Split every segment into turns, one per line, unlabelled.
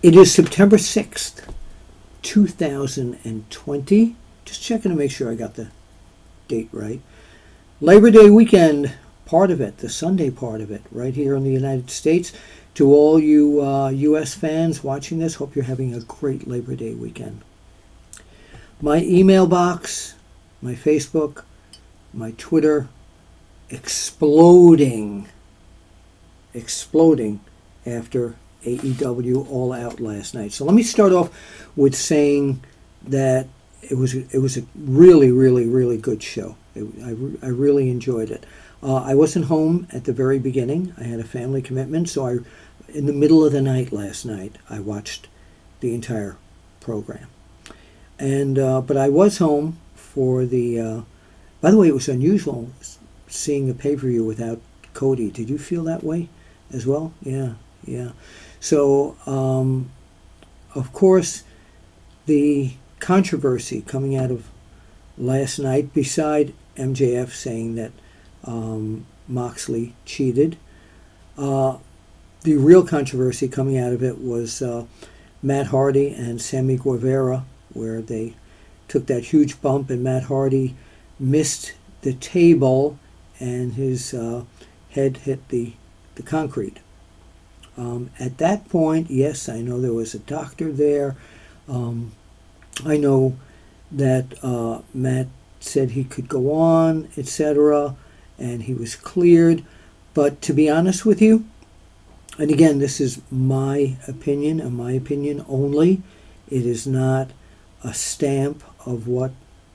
It is September 6th, 2020. Just checking to make sure I got the date right. Labor Day weekend, part of it, the Sunday part of it, right here in the United States. To all you U.S. fans watching this, hope you're having a great Labor Day weekend. My email box, my Facebook, my Twitter, exploding after AEW All Out last night. So let me start off with saying that it was a really, really, really good show. I really enjoyed it. I wasn't home at the very beginning. I had a family commitment, so in the middle of the night last night, I watched the entire program. And but I was home for the. By the way, it was unusual seeing a pay-per-view without Cody. Did you feel that way as well? Yeah. So, of course, the controversy coming out of last night, beside MJF saying that Moxley cheated, the real controversy coming out of it was Matt Hardy and Sammy Guevara, where they took that huge bump and Matt Hardy missed the table and his head hit the concrete. At that point, yes, I know there was a doctor there. I know that Matt said he could go on, etc., and he was cleared. But to be honest with you, and again, this is my opinion and my opinion only, it is not a stamp of what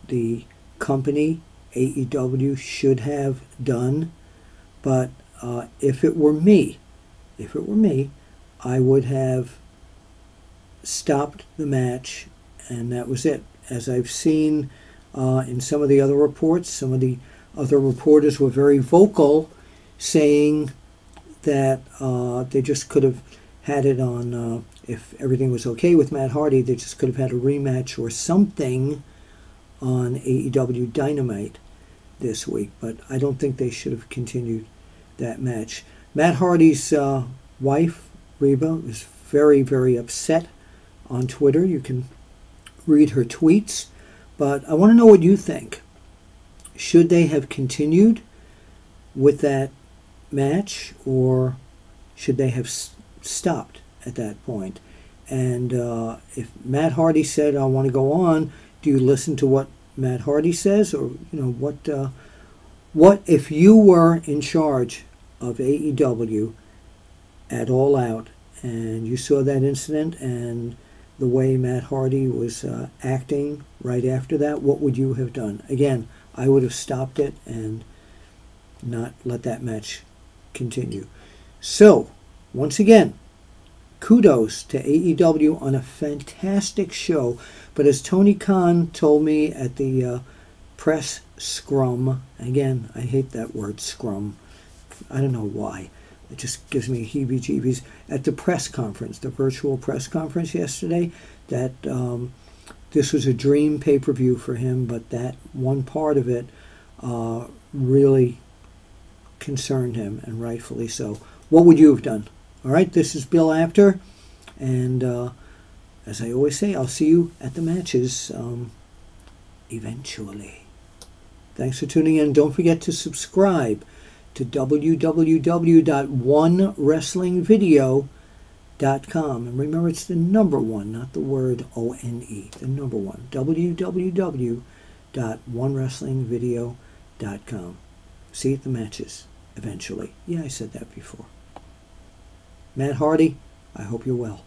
the company, AEW, should have done. But if it were me, I would have stopped the match, and that was it. As I've seen in some of the other reports, some of the other reporters were very vocal, saying that they just could have had it on, if everything was okay with Matt Hardy, they just could have had a rematch or something on AEW Dynamite this week. But I don't think they should have continued that match. Matt Hardy's wife, Reba, was very, very upset on Twitter. You can read her tweets. But I want to know what you think. Should they have continued with that match, or should they have stopped at that point? And if Matt Hardy said, I want to go on, do you listen to what Matt Hardy says? Or, what if you were in charge of AEW at All Out and you saw that incident and the way Matt Hardy was acting right after that, what would you have done? Again, I would have stopped it and not let that match continue. So, once again, kudos to AEW on a fantastic show. But as Tony Khan told me at the press scrum, again, I hate that word scrum. I don't know why. It just gives me heebie-jeebies. At the press conference, the virtual press conference yesterday, that this was a dream pay-per-view for him, but that one part of it really concerned him, and rightfully so. What would you have done? All right, this is Bill Apter, and as I always say, I'll see you at the matches eventually. Thanks for tuning in. Don't forget to subscribe to www.onewrestlingvideo.com. And remember, it's the number one, not the word O-N-E, the number one, www.onewrestlingvideo.com. See you at the matches eventually. Yeah, I said that before. Matt Hardy, I hope you're well.